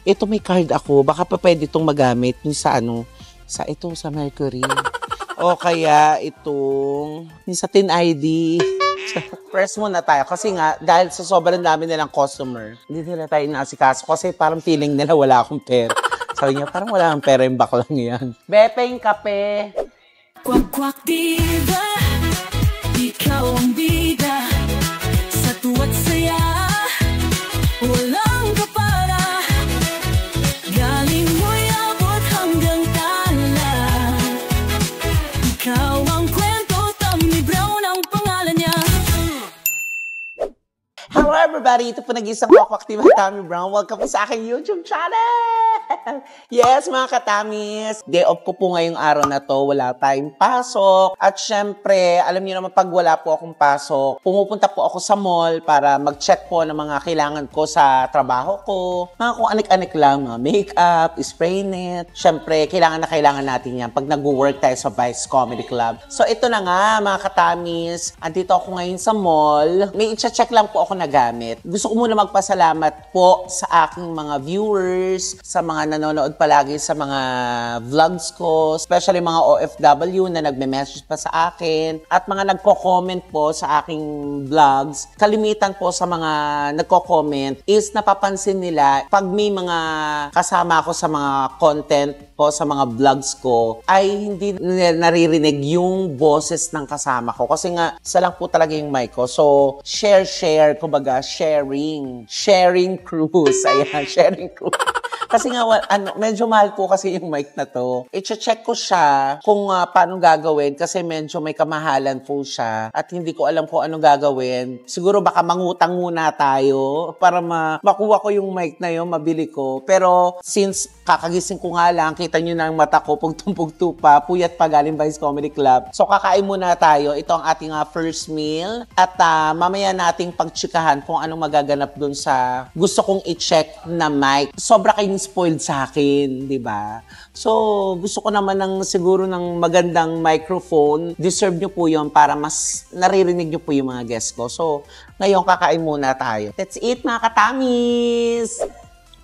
Ito may card ako, baka pa pwede itong magamit yung sa sa Mercury. O kaya itong sa Tin ID. Press muna tayo kasi nga dahil sa sobrang dami nilang customer, hindi nila tayo inaasikaso kasi parang feeling nila wala akong pera. Sabi niya, parang wala akong pera yung baklang yan. Bepeng kape. Kwak kwak diva, ikaw ang bida, sa tuwa't saya, walang kapara, galing mo'y abot hanggang tala, ikaw ang kwento, Tommy Brown ang pangalan niya. Hello everybody, ito po nag-isang Kwakwak Team Tommy Brown. Welcome po sa aking YouTube channel! Yes, mga katamis! Day off ko po ngayong araw na to. Wala tayong pasok. At syempre, alam niyo naman pag wala po akong pasok, pumupunta po ako sa mall para mag-check po ng mga kailangan ko sa trabaho ko. Mga kung anik-anik lang, mga makeup, spray net. Syempre, kailangan natin yan pag nag-work tayo sa Vice Comedy Club. So ito na nga, mga katamis. Andito ako ngayon sa mall. May i-check lang po ako na gamit. Gusto ko muna magpasalamat po sa aking mga viewers, sa mga nanonood palagi sa mga vlogs ko, especially mga OFW na nagme-message pa sa akin at mga nagko-comment po sa aking vlogs. Kalimitan po sa mga nagko-comment is napapansin nila pag may mga kasama ako sa mga content po sa mga vlogs ko ay hindi naririnig yung boses ng kasama ko kasi nga isa lang po talaga yung mic ko. So, share, kumbaga, sharing cruise. Ayan, sharing cruise. Kasi nga, medyo mahal po kasi yung mic na to. I-check ko siya kung paano gagawin kasi medyo may kamahalan po siya at hindi ko alam kung anong gagawin. Siguro baka mangutang muna tayo para makuha ko yung mic na yun, mabili ko. Pero since kakagising ko nga lang, kita nyo na ang mata ko, pugtong-pugto pa, puyat pa galing Vice Comedy Club. So kakain muna tayo. Ito ang ating first meal at mamaya nating pagtsikahan kung anong magaganap dun sa gusto kong i-check na mic. Sobra kayong spoiled sa akin, di ba? So, gusto ko naman siguro ng magandang microphone. Deserve nyo po yun para mas naririnig nyo po yung mga guests ko. So, ngayon kakain muna tayo. Let's eat, mga katamis!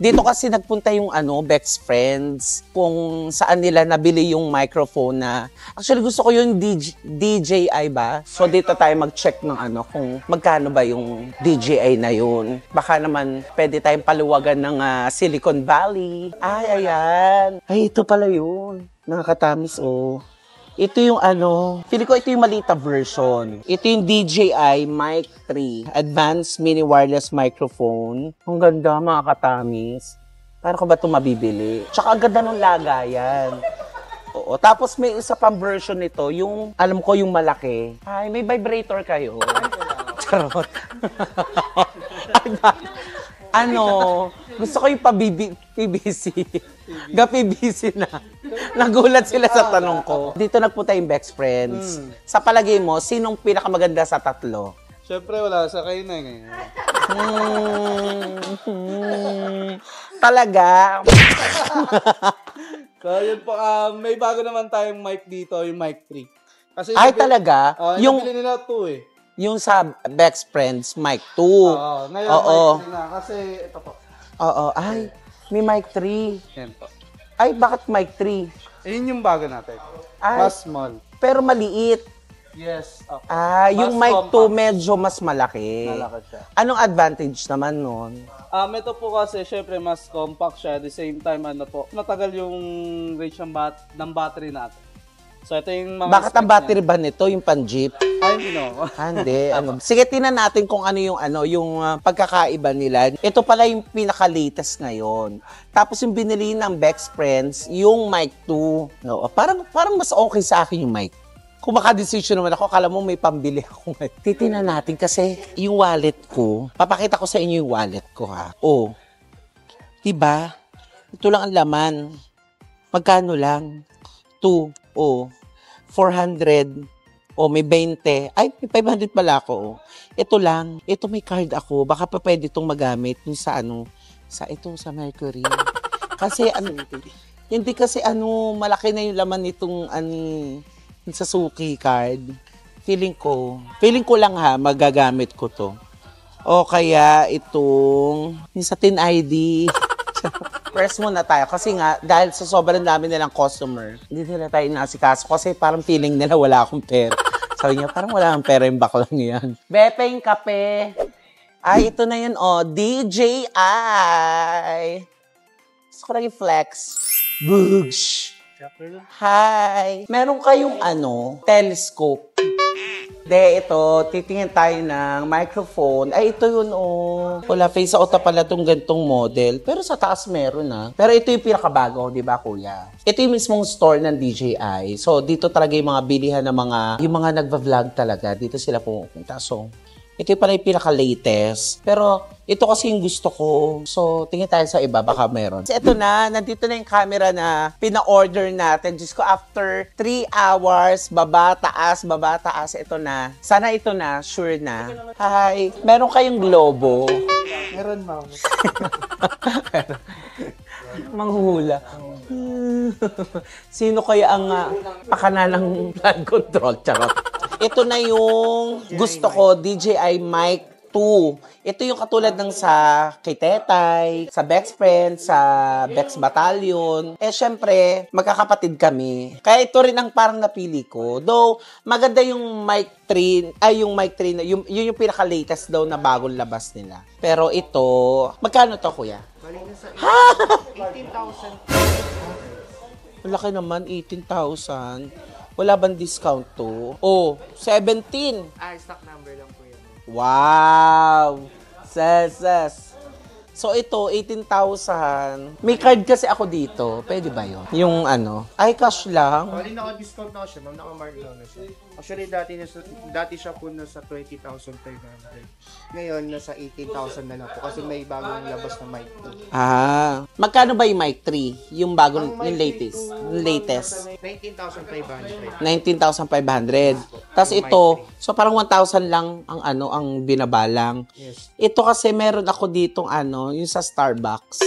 Dito kasi nagpunta yung best friends kung saan nila nabili yung microphone na actually gusto ko yung DJI ba? So dito tayo mag-check ng kung magkano ba yung DJI na yun. Baka naman pwede tayong paluwagan ng Silicon Valley. Ay, ayan. Ay, ito pala yun. Nakakatamis, oh. Ito yung feeling ko ito yung malita version. Ito yung DJI Mic 3 Advanced Mini Wireless Microphone. Ang ganda, mga katamis. Paano ko ba ito mabibili? Tsaka ang ganda ng lagayan. Oo. Tapos may isa pang version nito, yung alam ko yung malaki. Ay, may vibrator kayo. Charot. Gusto ko yung PBC. PBC na. Nagulat sila sa tanong ko. Dito nagpunta yung best friends. Sa palagay mo, sinong pinakamaganda sa tatlo? Siyempre, wala sa kayo na ngayon. Talaga? So, yun po. May bago naman tayong mic dito, yung mic 3. Kasi ay, talaga? Yung nabili nila 2 eh. Yung sa best friends, mic 2. Oo. Ngayon, mic 3 na. Kasi ito po. Oo. Ay, may mic 3. Yan po. Ay, bakit mic 3? Yun yung bago natin. Ay, mas small. Pero maliit. Yes. Okay. Yung mic 2 medyo mas malaki. Malaki siya. Anong advantage naman nun? Ito po kasi, syempre, mas compact siya. At the same time, matagal yung range ng battery natin. So, ito yung mga bakit ang battery ba nito? Yung pan-jeep? Ay, hindi no. Hindi. Sige, tinan natin kung yung pagkakaiba nila. Ito pala yung pinaka-latest ngayon. Tapos yung binili ng best friends, yung mic 2. No, parang mas okay sa akin yung mic. Kung maka-decision naman ako, akala mo may pambili ako ngayon. Titingnan natin kasi yung wallet ko, papakita ko sa inyo yung wallet ko, ha. Oh. Diba? Ito lang ang laman. Magkano lang? 2. Oh. 400. Oh, may 20. Ay, may 500 pala ako. Oh. Ito lang. Ito may card ako. Baka pa pwede itong magamit yung sa sa Mercury. Kasi hindi kasi malaki na yung laman nitong sa Suki card. Feeling ko lang magagamit ko to. O kaya itong sa Tin ID. press muna tayo. Kasi nga, dahil sa sobrang dami nilang customer, hindi nila tayo inaasikaso kasi parang feeling nila wala akong pera. Sabi niya, parang wala akong pera yung baklang yan. Bepeng kape. Ay, ito na yun, oh. DJI. Gusto ko lagi flex. Boosh. Hi. Meron kayong telescope. Ito, titingin tayo ng microphone. Ay, ito yun, oh. Wala, face out pala itong gantong model. Pero sa taas meron, Pero ito yung pinakabago, di ba, kuya? Ito yung mismong store ng DJI. So, dito talaga yung mga bilihan ng yung mga nagva-vlog talaga. Dito sila pumunta. So, ito yung pala yung pinaka-latest. Pero, ito kasi yung gusto ko. So, tingin tayo sa iba, baka meron. So, ito na, nandito na yung camera na pina-order natin. Diyos ko, after 3 hours, baba, taas, ito na. Sana ito na, sure na. Hi, meron kayong globo? Meron, ma'am. Manghuhula. Sino kaya ang pakanalang blood control? Charot. Ito na yung gusto ko, DJI Mic 2. Ito yung katulad ng sa kay Tetay, sa Bex Friends, sa Bex Battalion. Syempre, magkakapatid kami. Kaya ito rin ang parang napili ko. Though, maganda yung Mic 3, yung Mic 3, yun yung pinaka-latest daw na bagong labas nila. Pero ito, magkano to, kuya? Ha? 18,000. Malaki naman, 18,000. Wala bang discount to? Oh, 17. Stock number lang po yan. Wow! Ses. So ito, 18,000. May card kasi ako dito. Pwede ba yun? Yung ay cash lang. Bali naka-discount na siya, ma'am. Naka-mark lang na siya. Actually, dati siya po nasa 20,500. Ngayon, nasa 18,000 na lang po kasi may bagong labas na mic po. Magkano ba yung mic 3? Yung bagong, yung latest? Yung latest? 19,500. 19,500. Tapos ito, so parang 1,000 lang ang ang binabalang. Yes. Ito kasi meron ako ditong yung sa Starbucks.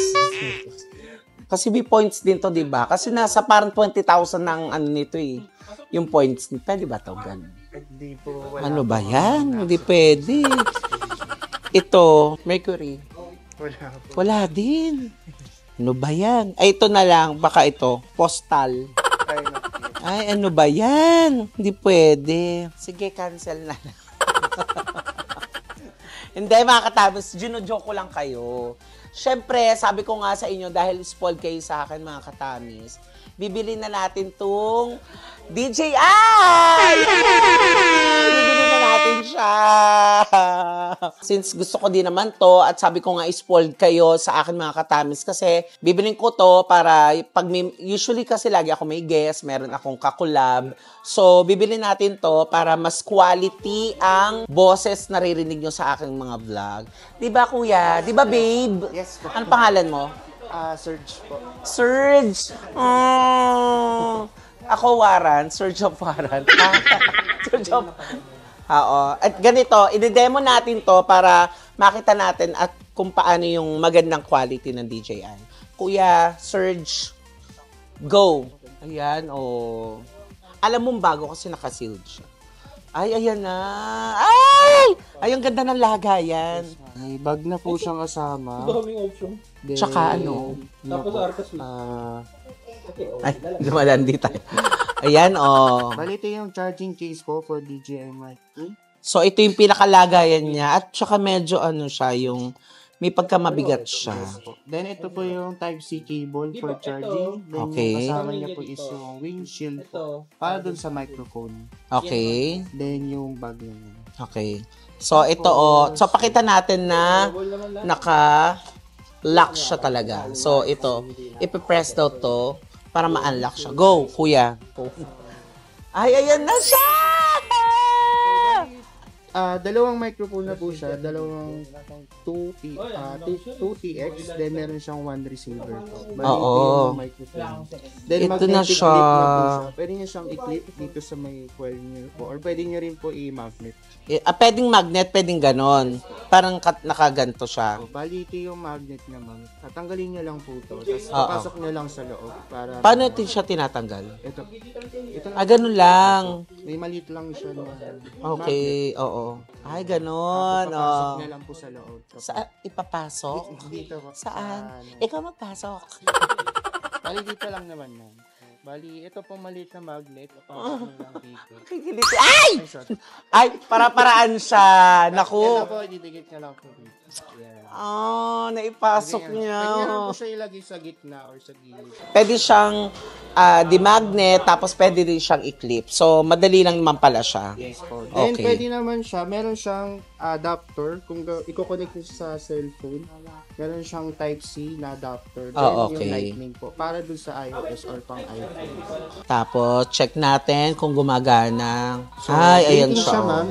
Kasi may points din to, di ba? Kasi nasa parang 20,000 ng nito eh. Yung points. Pwede ba to? Hindi po. Wala Ano ba yan? Hindi pwede. Ito, Mercury. Wala po. Wala din. Ano ba yan? Ay, ito na lang. Baka ito. Postal. Ay, ano ba yan? Hindi pwede. Sige, cancel na lang. Hindi, mga katabis. Gino-joke ko lang kayo. Siyempre, sabi ko nga sa inyo, dahil spoiled kayo sa akin, mga katamis, bibili na natin tong DJI! Bibili na natin siya! Since gusto ko din naman to, at sabi ko nga, spoiled kayo sa akin, mga katamis, kasi bibilin ko to para, usually kasi lagi ako may guest, meron akong kakulab. So, bibili natin to para mas quality ang boses naririnig nyo sa aking mga vlog. Diba, kuya? Diba, babe? Yes po. Ano pangalan mo? Surge po. Surge! Ako, Waran. Surge of Waran. Surge of... Oo. At ganito, i-demo natin to para makita natin at kung paano yung magandang quality ng DJI. Kuya, Surge, go! Ayan, oh. Alam mong bago kasi naka-sealed siya. Ay, ayan na. Ay! Ay, ang ganda ng lagayan. May bag na po siyang kasama. Daming option. Tsaka Tapos arkas Ay, lumalandi tayo. Ayan, oh. Bali, ito yung charging case po for DJI Mic 2. So, ito yung pinakalagayan niya. At saka medyo siya, yung may pagkamabigat siya. Then, ito po yung Type-C cable for charging. Then, Okay. yung kasama niya po is yung windshield po. Para dun sa microphone. Okay. Then, yung bag naman. Okay. So, ito, So, pakita natin na naka-lock siya talaga. So, ito. Ipipress daw to para ma-unlock siya. Go, kuya. Ay, ayan na siya! Dalawang microphone na po siya, dalawang 2TX, then meron siyang one receiver po. Bali, Oo. ito yung microphone. Then Ito na magnetic siya. clip na po siya. Pwede niyo siyang i-clip dito sa may coil niyo po, or pwede niyo rin po i-magnet. Pwedeng magnet, pwedeng ganon. Parang nakaganto siya. So, bali ito yung magnet naman. Tatanggalin niyo lang po ito, tapos papasok niyo lang sa loob. Para Paano ito siya tinatanggal? Ito lang. Ganun lang. May maliit lang siya na Okay, oo. Ay, ganon. papasok na lang po sa loob. Saan ipapasok? Dito po. Saan? Sa, Ikaw magpasok. Bali dito lang naman yan. Bali, ito pong maliit na magnet. Papasok na lang dito. Kikiliti. Ay! Ay, sorry. Ay, para-paraan siya. Naku. Yan na po, ididikit na lang po dito. Yan. Naipasok niya. Pwede na lang po siya ilagay sa gitna or sa gilid. Pwede siyang di-magnet, tapos pwede din siyang i-clip. So, madali lang naman pala siya. Yes po. Then, Okay. pwede naman siya, meron siyang adapter. Kung i-connect nyo sa cellphone, meron siyang Type-C na adapter. Then, okay. yung Lightning po. Para dun sa iOS or pang iPhone. Tapos, check natin kung gumagana. So, Ay, ayan rating siya. ma'am.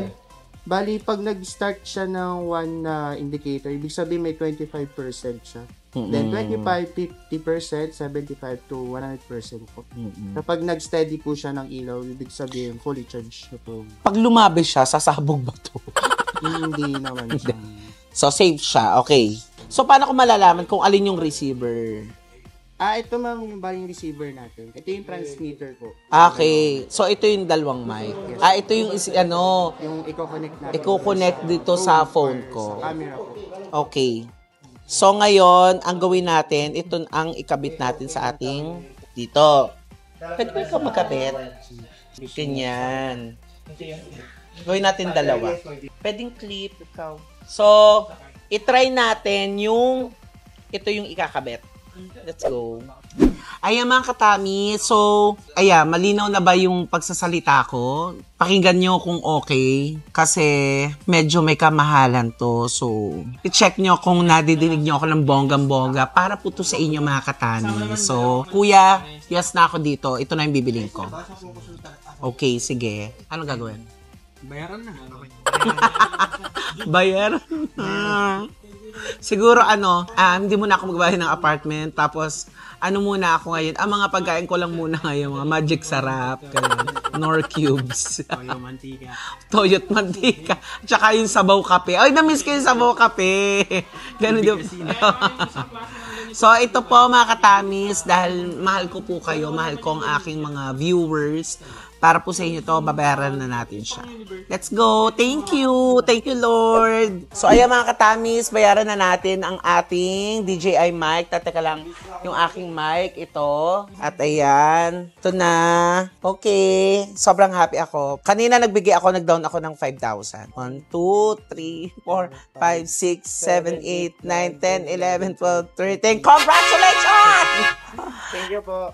Bali, pag nag-start siya ng one indicator, ibig sabihin may 25% siya. Then 25, 50%, 75 to 100% po. Kapag nag-steady po siya ng ilaw, ibig sabihin fully charged na po. Pag lumabi siya, sasabog ba to? Hindi naman siya. So, safe siya. Okay. So, paano ko malalaman kung alin yung receiver? Ito ma'am yung baling receiver natin. Ito yung transmitter po. Okay. So, ito yung dalawang mic. Ito yung Yung i-connect natin. i-connect dito sa phone ko. Sa camera po. Okay. So, ngayon, ang gawin natin, ito ang ikabit natin sa ating dito. Pwede ba ikaw magkabit? Ganyan. Gawin natin dalawa. Pwedeng clip ikaw. So, itry natin ito yung ikakabit. Let's go. Ayan mga katami, so, malinaw na ba yung pagsasalita ko? Pakinggan nyo kung okay, kasi medyo may kamahalan to. So, i-check nyo kung nadidinig nyo ako ng bonggang-bongga para po to sa inyo mga katami. So, kuya, yes na ako dito. Ito na yung bibiling ko. Okay, sige. Anong gagawin? Bayaran na. Bayaran na. Siguro hindi muna ako magbayad ng apartment, tapos muna ako ngayon, ang mga pagkain ko lang muna ngayon, mga magic sarap, nor cubes. Toyot mantika. Tsaka yung sabaw kape. Ay, na-miss ko yung sabaw kape. Ganun din. So, ito po mga katamis, dahil mahal ko po kayo, mahal ko ang aking mga viewers, para po sa inyo to, babayaran na natin siya. Let's go! Thank you! Thank you, Lord! So, ayan mga katamis, bayaran na natin ang ating DJI mic. Tateka lang, yung aking mic, ito. At ayan, ito na. Okay, sobrang happy ako. Kanina nag-down ako ng 5,000. 1, 2, 3, 4, 5, 6, 7, 8, 9, 10, 11, 12, 13. Congratulations! Thank you po.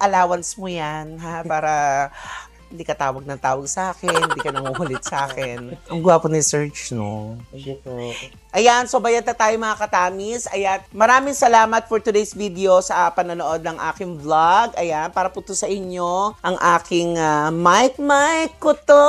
Allowance mo yan, ha? Para hindi ka tawag ng tawag sa akin, hindi ka nangungulit sa akin. Ang gwapo ni Serge, no? Thank you po. Ayan, so bayad na tayo mga katamis. Ayan, maraming salamat for today's video sa panonood ng aking vlog. Ayan, para po to sa inyo ang aking mic ko to.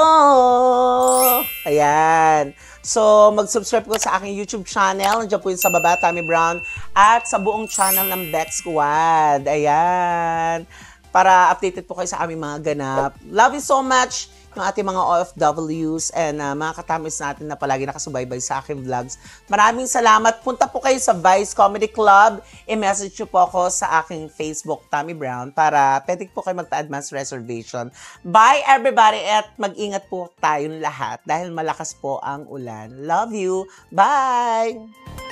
Ayan. So, mag-subscribe ko sa aking YouTube channel. Nandiyan po yun sa baba, Tammy Brown. At sa buong channel ng Bex Squad. Ayan. Para updated po kayo sa aming mga ganap. Love you so much yung ating mga OFWs and mga katamis natin na palagi nakasubaybay sa aking vlogs. Maraming salamat. Punta po kayo sa Vice Comedy Club. I-message nyo po ako sa aking Facebook, Tammy Brown, para pwede po kayo magpa-advance reservation. Bye everybody at mag-ingat po tayong lahat dahil malakas po ang ulan. Love you. Bye!